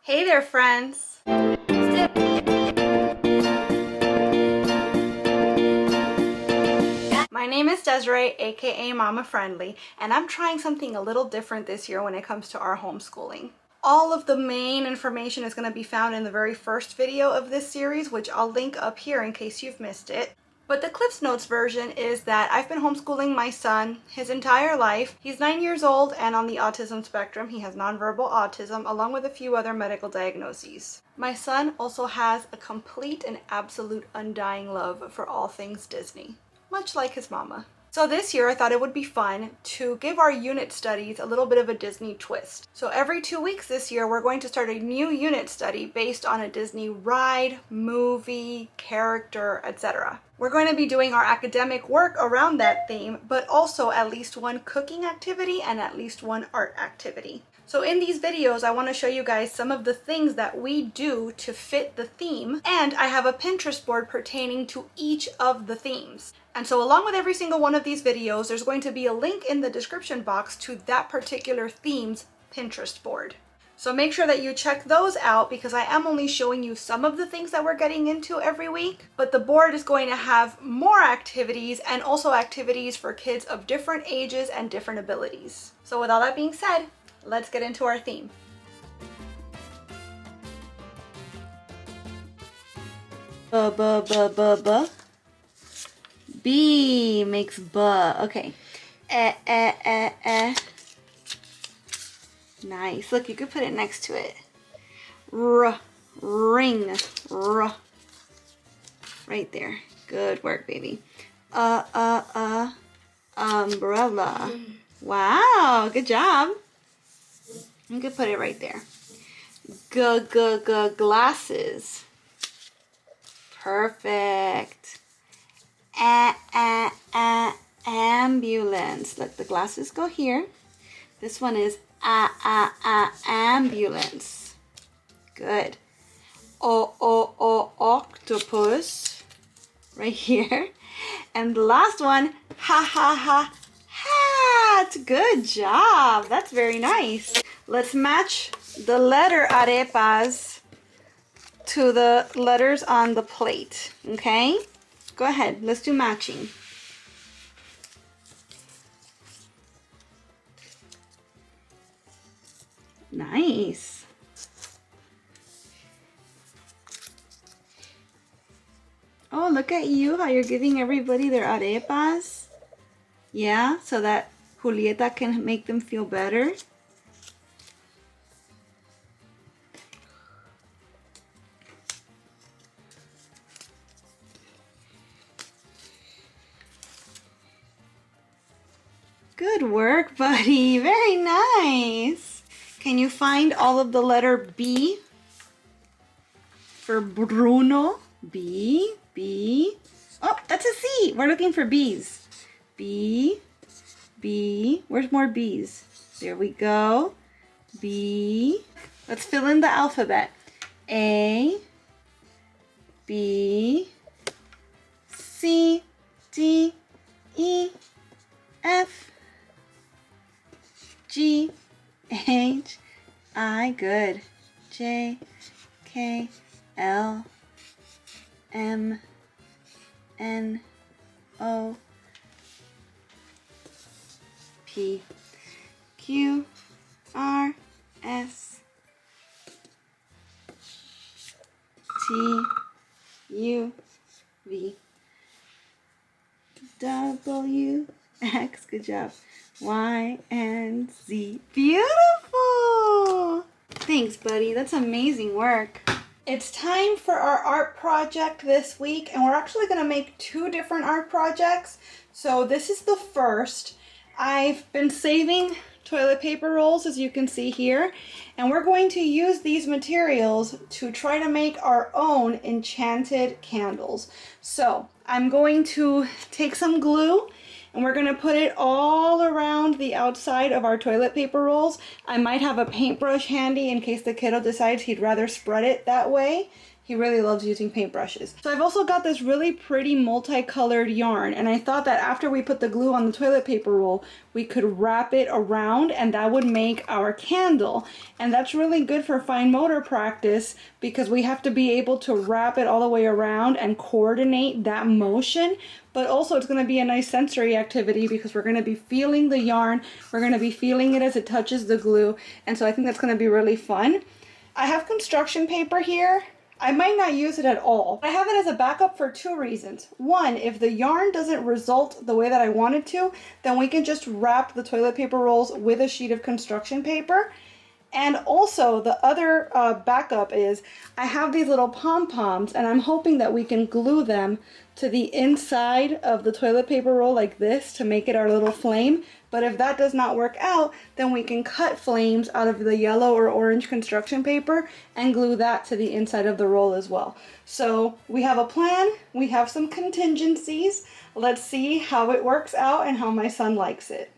Hey there, friends! My name is Desiree, aka Momma Friendly, and I'm trying something a little different this year when it comes to our homeschooling. All of the main information is going to be found in the very first video of this series, which I'll link up here in case you've missed it. But the Cliff's Notes version is that I've been homeschooling my son his entire life. He's 9 years old and on the autism spectrum. He has nonverbal autism along with a few other medical diagnoses. My son also has a complete and absolute undying love for all things Disney, much like his mama. So this year I thought it would be fun to give our unit studies a little bit of a Disney twist. So every 2 weeks this year we're going to start a new unit study based on a Disney ride, movie, character, etc. We're going to be doing our academic work around that theme, but also at least one cooking activity and at least one art activity. So in these videos, I want to show you guys some of the things that we do to fit the theme, and I have a Pinterest board pertaining to each of the themes. And so along with every single one of these videos, there's going to be a link in the description box to that particular theme's Pinterest board. So make sure that you check those out because I am only showing you some of the things that we're getting into every week, but the board is going to have more activities and also activities for kids of different ages and different abilities. So with all that being said, let's get into our theme. B makes buh. Okay. Nice. Look, you could put it next to it. Ring. Right there. Good work, baby. Umbrella. Wow, good job. You could put it right there. Glasses. Perfect. Ambulance. Let the glasses go here. This one is ambulance. Good. Octopus. Right here. And the last one, hat. Good job. That's very nice. Let's match the letter arepas to the letters on the plate. Okay? Go ahead. Let's do matching. Nice. Oh, look at you, how you're giving everybody their arepas. Yeah, so that Julieta can make them feel better. Good work, buddy. Very nice. Can you find all of the letter B for Bruno? B. Oh, that's a C. We're looking for B's. B. Where's more B's? There we go. B. Let's fill in the alphabet. A, B, C, D, E, F, G, H, I, good, J, K, L, M, N, O, P, Q, R, S, T, U, V, W, X, good job, Y, and Z. Beautiful! Thanks, buddy. That's amazing work. It's time for our art project this week, and we're actually going to make 2 different art projects. So this is the first. I've been saving toilet paper rolls, as you can see here, and we're going to use these materials to try to make our own enchanted candles. So I'm going to take some glue and we're going to put it all around the outside of our toilet paper rolls. I might have a paintbrush handy in case the kiddo decides he'd rather spread it that way. He really loves using paintbrushes. So I've also got this really pretty multicolored yarn, and I thought that after we put the glue on the toilet paper roll, we could wrap it around and that would make our candle. And that's really good for fine motor practice because we have to be able to wrap it all the way around and coordinate that motion. But also it's going to be a nice sensory activity because we're going to be feeling the yarn, we're going to be feeling it as it touches the glue, and so I think that's going to be really fun. I have construction paper here. I might not use it at all. I have it as a backup for two reasons. One, if the yarn doesn't result the way that I want it to, then we can just wrap the toilet paper rolls with a sheet of construction paper. And also the other backup is I have these little pom-poms and I'm hoping that we can glue them to the inside of the toilet paper roll like this to make it our little flame. But if that does not work out, then we can cut flames out of the yellow or orange construction paper and glue that to the inside of the roll as well. So we have a plan, we have some contingencies. Let's see how it works out and how my son likes it.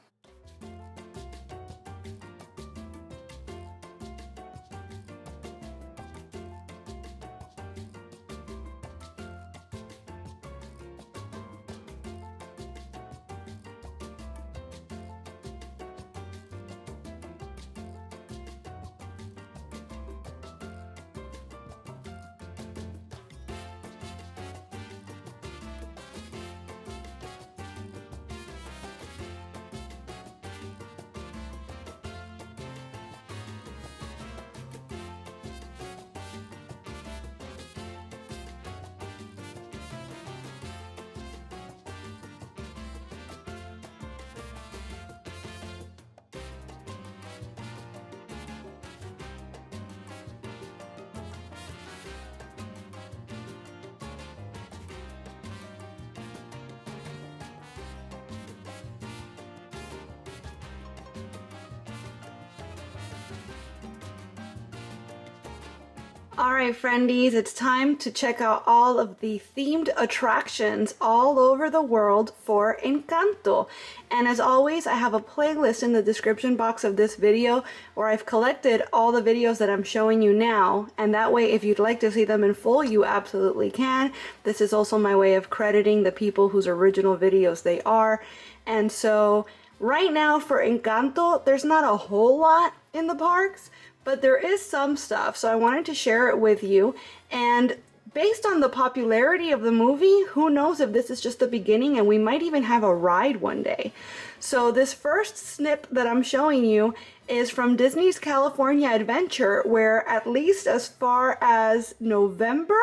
Alright friendies, it's time to check out all of the themed attractions all over the world for Encanto. And as always, I have a playlist in the description box of this video where I've collected all the videos that I'm showing you now, and that way if you'd like to see them in full, you absolutely can. This is also my way of crediting the people whose original videos they are. And so right now for Encanto, there's not a whole lot in the parks, but there is some stuff, so I wanted to share it with you. And based on the popularity of the movie, who knows if this is just the beginning and we might even have a ride one day. So this first snip that I'm showing you is from Disney's California Adventure, where at least as far as November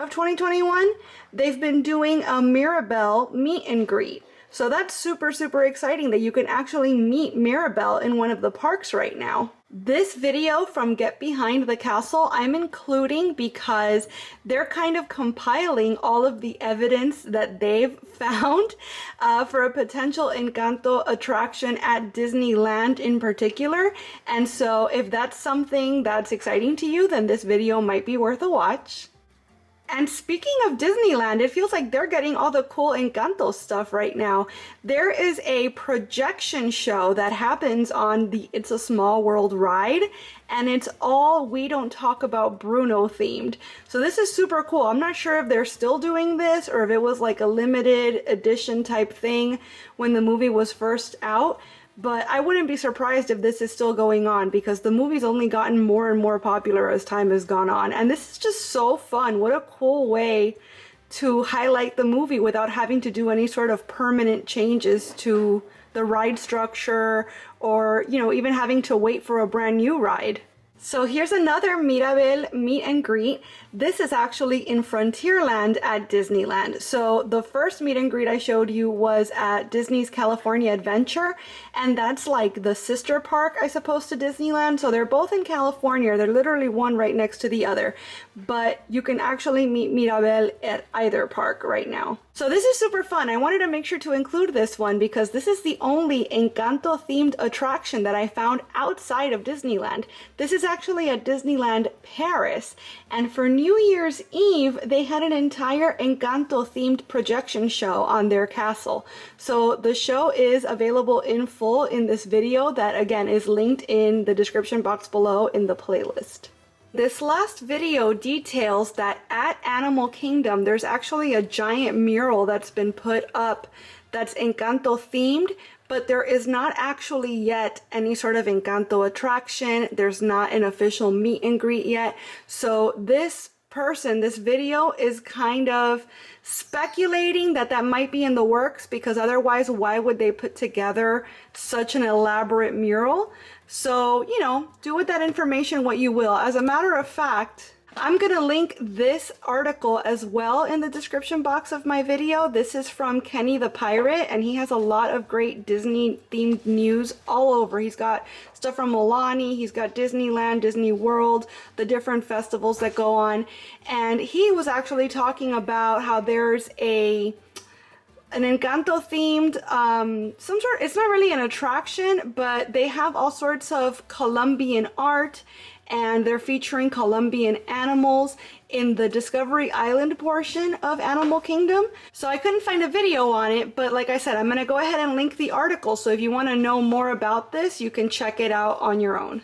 of 2021, they've been doing a Mirabel meet and greet. So that's super, super exciting that you can actually meet Mirabel in one of the parks right now. This video from Get Behind the Castle I'm including because they're kind of compiling all of the evidence that they've found for a potential Encanto attraction at Disneyland in particular. And so if that's something that's exciting to you, then this video might be worth a watch. And speaking of Disneyland, it feels like they're getting all the cool Encanto stuff right now. There is a projection show that happens on the It's a Small World ride, and it's all We Don't Talk About Bruno themed. So this is super cool. I'm not sure if they're still doing this or if it was like a limited edition type thing when the movie was first out. But I wouldn't be surprised if this is still going on because the movie's only gotten more and more popular as time has gone on. And this is just so fun. What a cool way to highlight the movie without having to do any sort of permanent changes to the ride structure or, you know, even having to wait for a brand new ride. So here's another Mirabel meet and greet. This is actually in Frontierland at Disneyland. So the first meet and greet I showed you was at Disney's California Adventure, and that's like the sister park, I suppose, to Disneyland. So they're both in California. They're literally one right next to the other, but you can actually meet Mirabel at either park right now. So this is super fun. I wanted to make sure to include this one because this is the only Encanto themed attraction that I found outside of Disneyland. This is actually at Disneyland Paris, and for New Year's Eve they had an entire Encanto themed projection show on their castle. So the show is available in full in this video that again is linked in the description box below in the playlist. This last video details that at Animal Kingdom, there's actually a giant mural that's been put up that's Encanto themed, but there is not actually yet any sort of Encanto attraction. There's not an official meet and greet yet. So this video is kind of speculating that that might be in the works, because otherwise why would they put together such an elaborate mural? So, you know, do with that information what you will. As a matter of fact, I'm gonna link this article as well in the description box of my video. This is from Kenny the Pirate, and he has a lot of great Disney themed news all over. He's got stuff from Milani, he's got Disneyland, Disney World, the different festivals that go on. And he was actually talking about how there's an Encanto themed, it's not really an attraction, but they have all sorts of Colombian art, and they're featuring Colombian animals in the Discovery Island portion of Animal Kingdom. So I couldn't find a video on it, but like I said, I'm gonna go ahead and link the article, so if you wanna know more about this, you can check it out on your own.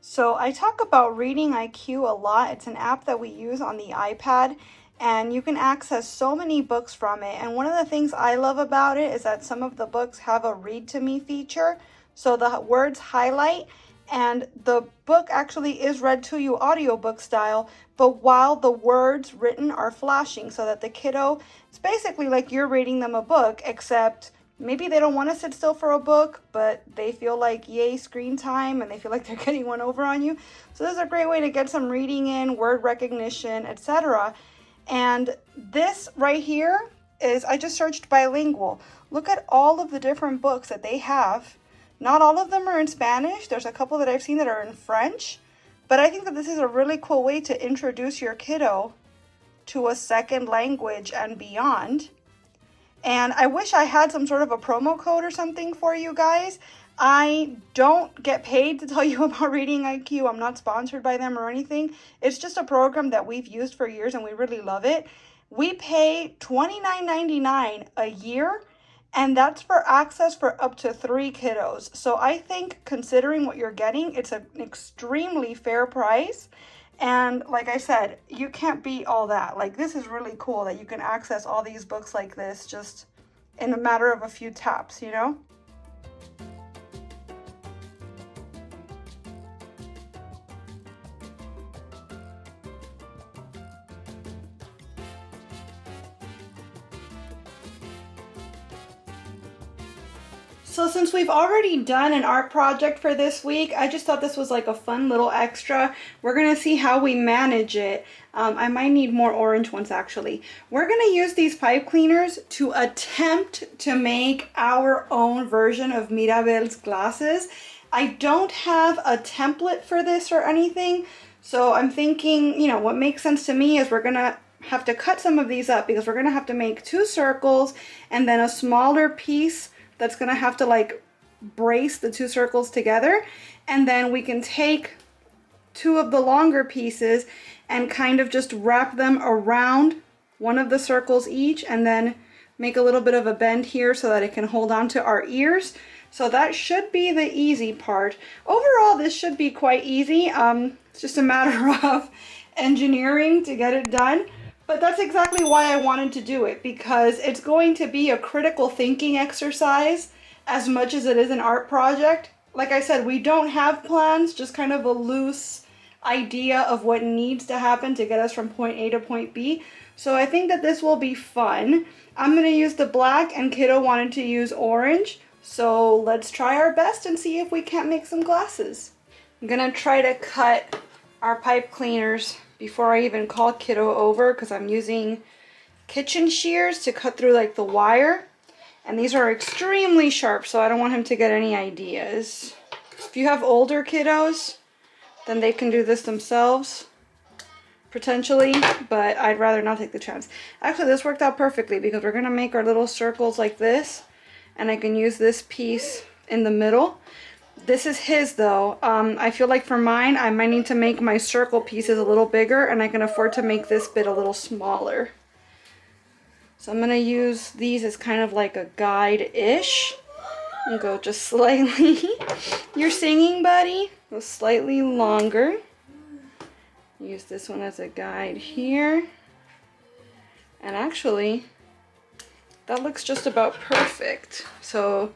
So I talk about Reading IQ a lot. It's an app that we use on the iPad, and you can access so many books from it. And one of the things I love about it is that some of the books have a read to me feature. So the words highlight, and the book actually is read to you audiobook style, but while the words written are flashing, so that the kiddo, it's basically like you're reading them a book, except maybe they don't want to sit still for a book, but they feel like yay screen time, and they feel like they're getting one over on you. So this is a great way to get some reading in, word recognition, etc. And this right here is, I just searched bilingual. Look at all of the different books that they have. Not all of them are in Spanish. There's a couple that I've seen that are in French. But I think that this is a really cool way to introduce your kiddo to a second language and beyond. And I wish I had some sort of a promo code or something for you guys. I don't get paid to tell you about Reading IQ. I'm not sponsored by them or anything. It's just a program that we've used for years and we really love it. We pay $29.99 a year, and that's for access for up to 3 kiddos. So I think, considering what you're getting, it's an extremely fair price. And like I said, you can't beat all that. Like, this is really cool that you can access all these books like this just in a matter of a few taps, you know? So since we've already done an art project for this week, I just thought this was like a fun little extra. We're going to see how we manage it. I might need more orange ones actually. We're going to use these pipe cleaners to attempt to make our own version of Mirabel's glasses. I don't have a template for this or anything, so I'm thinking, you know, what makes sense to me is we're going to have to cut some of these up, because we're going to have to make 2 circles and then a smaller piece that's gonna have to like brace the 2 circles together, and then we can take 2 of the longer pieces and kind of just wrap them around one of the circles each, and then make a little bit of a bend here so that it can hold on to our ears. So that should be the easy part. Overall, this should be quite easy. It's just a matter of engineering to get it done. But that's exactly why I wanted to do it, because it's going to be a critical thinking exercise as much as it is an art project. Like I said, we don't have plans, just kind of a loose idea of what needs to happen to get us from point A to point B. So I think that this will be fun. I'm going to use the black, and Kiddo wanted to use orange. So let's try our best and see if we can't make some glasses. I'm going to try to cut our pipe cleaners before I even call Kiddo over, because I'm using kitchen shears to cut through like the wire, and these are extremely sharp, so I don't want him to get any ideas. If you have older kiddos, then they can do this themselves potentially, but I'd rather not take the chance. Actually, this worked out perfectly, because we're gonna make our little circles like this, and I can use this piece in the middle. This is his though. I feel like for mine, I might need to make my circle pieces a little bigger, and I can afford to make this bit a little smaller. So I'm gonna use these as kind of like a guide-ish. And go just slightly. You're singing, buddy? Go slightly longer. Use this one as a guide here. And actually, that looks just about perfect. So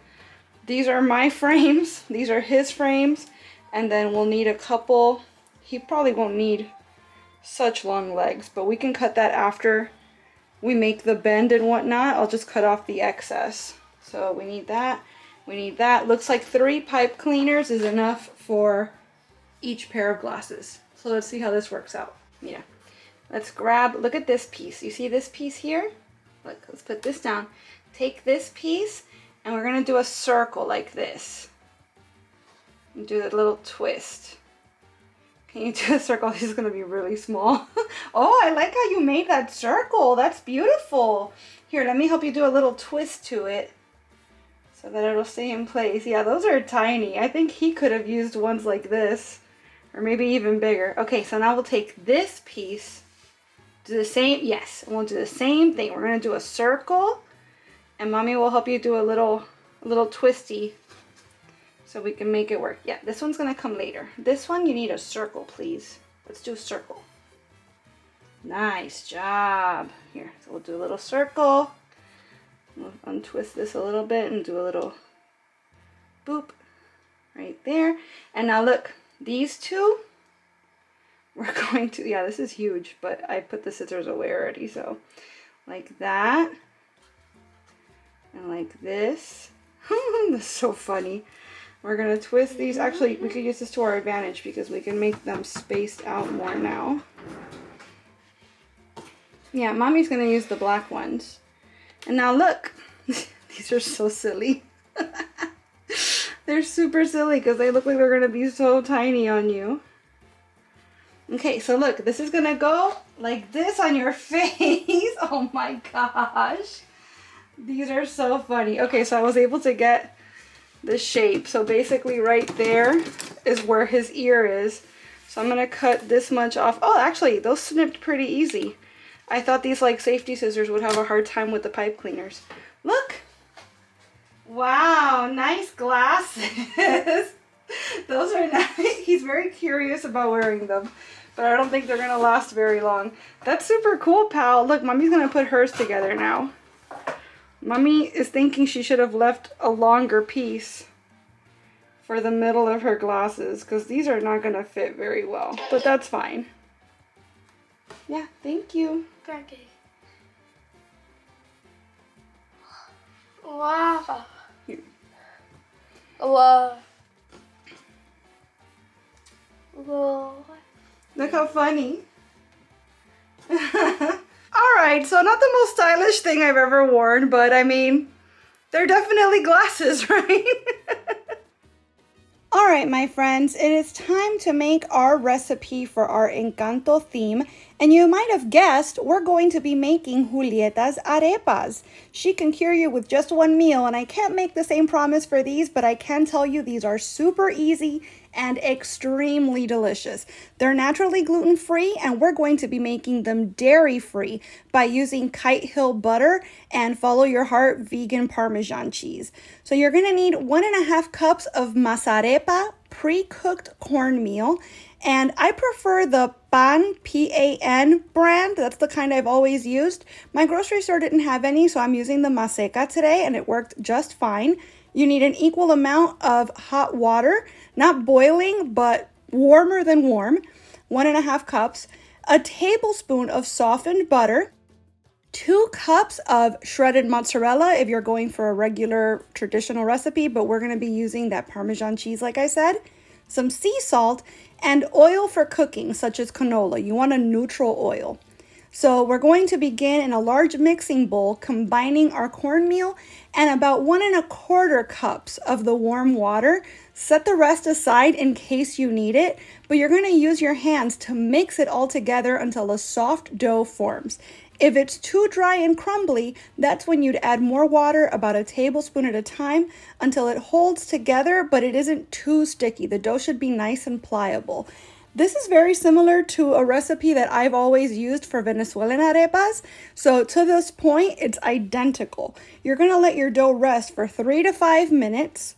these are my frames, these are his frames, and then we'll need a couple. He probably won't need such long legs, but we can cut that after we make the bend and whatnot. I'll just cut off the excess. So we need that, we need that. Looks like 3 pipe cleaners is enough for each pair of glasses. So let's see how this works out. Yeah, let's grab, look at this piece. You see this piece here? Look, let's put this down. Take this piece and we're gonna do a circle like this. And do a little twist. Can you do a circle? This is gonna be really small. Oh, I like how you made that circle. That's beautiful. Here, let me help you do a little twist to it so that it'll stay in place. Yeah, those are tiny. I think he could have used ones like this, or maybe even bigger. Okay, so now we'll take this piece, do the same, yes, and we'll do the same thing. We're gonna do a circle, and Mommy will help you do a little twisty so we can make it work. Yeah, this one's gonna come later. This one, you need a circle, please. Let's do a circle. Nice job. Here, so we'll do a little circle. We'll untwist this a little bit and do a little boop right there. And now look, these two, we're going to, yeah, this is huge, but I put the scissors away already, so like that. And like this. That's so funny. We're gonna twist these. Actually, we could use this to our advantage because we can make them spaced out more now. Yeah, Mommy's gonna use the black ones. And now look, these are so silly. They're super silly because they look like they're gonna be so tiny on you. Okay, so look, this is gonna go like this on your face. Oh my gosh. These are so funny. Okay, so I was able to get the shape. So basically right there is where his ear is. So I'm gonna cut this much off. Oh, actually, those snipped pretty easy. I thought these like safety scissors would have a hard time with the pipe cleaners. Look. Wow, nice glasses. Those are nice. He's very curious about wearing them, but I don't think they're gonna last very long. That's super cool, pal. Look, Mommy's gonna put hers together now. Mommy is thinking she should have left a longer piece for the middle of her glasses because these are not going to fit very well, but that's fine. Yeah, thank you. Okay. Wow. Here. Wow. Wow. Look how funny. Alright, so not the most stylish thing I've ever worn, but I mean, they're definitely glasses, right? Alright, my friends, it is time to make our recipe for our Encanto theme. And you might have guessed, we're going to be making Julieta's arepas. She can cure you with just one meal, and I can't make the same promise for these, but I can tell you these are super easy and extremely delicious. They're naturally gluten-free, and we're going to be making them dairy-free by using Kite Hill butter and Follow Your Heart vegan Parmesan cheese. So you're gonna need 1.5 cups of masarepa pre-cooked cornmeal, and I prefer the Pan, P-A-N brand. That's the kind I've always used. My grocery store didn't have any, so I'm using the Maseca today, and it worked just fine. You need an equal amount of hot water, not boiling, but warmer than warm, 1.5 cups, a tablespoon of softened butter, 2 cups of shredded mozzarella if you're going for a regular traditional recipe, but we're going to be using that Parmesan cheese like I said, some sea salt, and oil for cooking, such as canola. You want a neutral oil. So we're going to begin in a large mixing bowl, combining our cornmeal and about 1.25 cups of the warm water. Set the rest aside in case you need it, but you're going to use your hands to mix it all together until a soft dough forms. If it's too dry and crumbly, that's when you'd add more water, about a tablespoon at a time, until it holds together, but it isn't too sticky. The dough should be nice and pliable. This is very similar to a recipe that I've always used for Venezuelan arepas. So to this point, it's identical. You're going to let your dough rest for 3 to 5 minutes.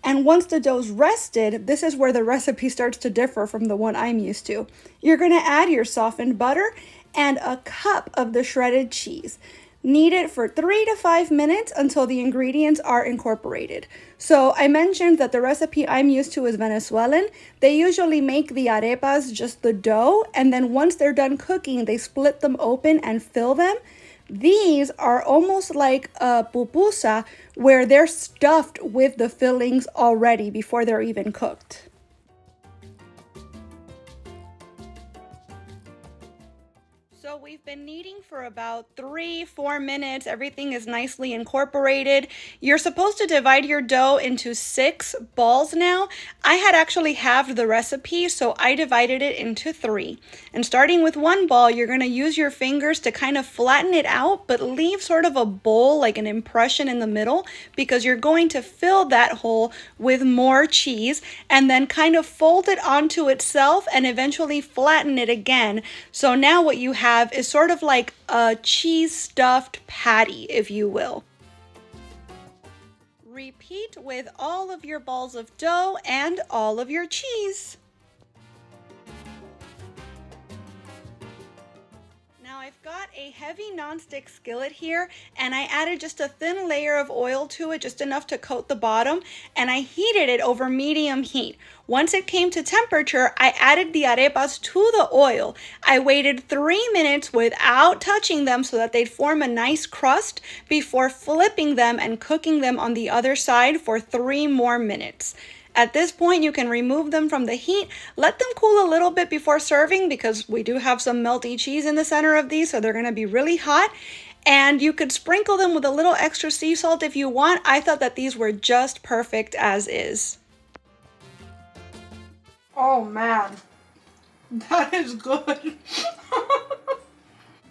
And once the dough's rested, this is where the recipe starts to differ from the one I'm used to. You're gonna add your softened butter and a cup of the shredded cheese. Knead it for 3 to 5 minutes until the ingredients are incorporated. So I mentioned that the recipe I'm used to is Venezuelan. They usually make the arepas, just the dough, and then once they're done cooking, they split them open and fill them. These are almost like a pupusa, where they're stuffed with the fillings already before they're even cooked. So we've been kneading for about 3-4 minutes. Everything is nicely incorporated. You're supposed to divide your dough into 6 balls now. I had actually halved the recipe, so I divided it into 3. And starting with one ball, you're going to use your fingers to kind of flatten it out, but leave sort of a bowl, like an impression in the middle, because you're going to fill that hole with more cheese and then kind of fold it onto itself and eventually flatten it again. So now what you have is sort of like a cheese stuffed patty, if you will. Repeat with all of your balls of dough and all of your cheese. Now I've got a heavy nonstick skillet here, and I added just a thin layer of oil to it, just enough to coat the bottom, and I heated it over medium heat. Once it came to temperature, I added the arepas to the oil. I waited 3 minutes without touching them so that they'd form a nice crust before flipping them and cooking them on the other side for 3 more minutes. At this point, you can remove them from the heat. Let them cool a little bit before serving, because we do have some melty cheese in the center of these, so they're going to be really hot. And you could sprinkle them with a little extra sea salt if you want. I thought that these were just perfect as is. Oh man, that is good.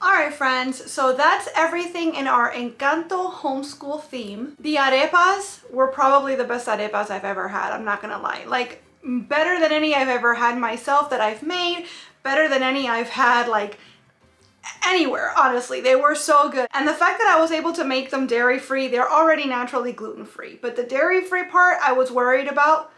Alright friends, so that's everything in our Encanto homeschool theme. The arepas were probably the best arepas I've ever had, I'm not gonna lie. Like, better than any I've ever had myself that I've made, better than any I've had like anywhere, honestly. They were so good. And the fact that I was able to make them dairy-free, they're already naturally gluten-free. But the dairy-free part I was worried about,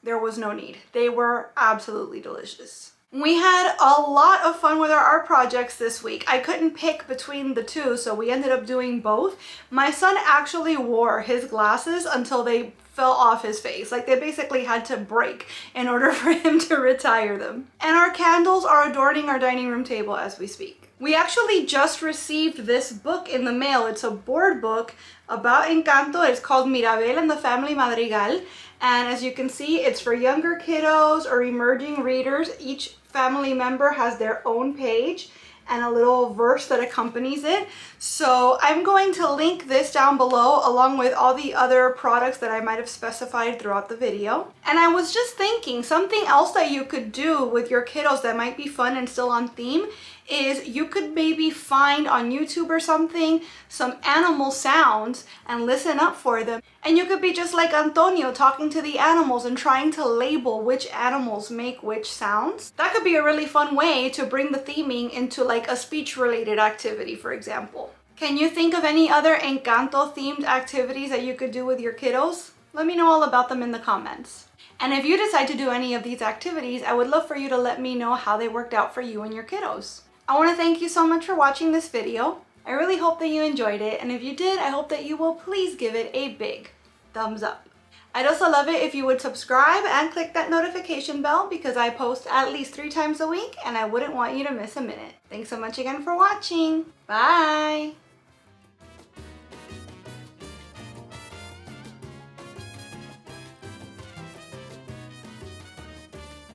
there was no need. They were absolutely delicious. We had a lot of fun with our art projects this week. I couldn't pick between the two, so we ended up doing both. My son actually wore his glasses until they fell off his face. Like, they basically had to break in order for him to retire them. And our candles are adorning our dining room table as we speak. We actually just received this book in the mail. It's a board book about Encanto. It's called Mirabel and the Family Madrigal. And as you can see, it's for younger kiddos or emerging readers. Each family member has their own page and a little verse that accompanies it. So I'm going to link this down below along with all the other products that I might have specified throughout the video. And I was just thinking, something else that you could do with your kiddos that might be fun and still on theme is you could maybe find on YouTube or something some animal sounds and listen up for them. And you could be just like Antonio, talking to the animals and trying to label which animals make which sounds. That could be a really fun way to bring the theming into like a speech related activity, for example. Can you think of any other Encanto themed activities that you could do with your kiddos? Let me know all about them in the comments. And if you decide to do any of these activities, I would love for you to let me know how they worked out for you and your kiddos. I want to thank you so much for watching this video. I really hope that you enjoyed it, and if you did, I hope that you will please give it a big thumbs up. I'd also love it if you would subscribe and click that notification bell, because I post at least 3 times a week and I wouldn't want you to miss a minute. Thanks so much again for watching. Bye!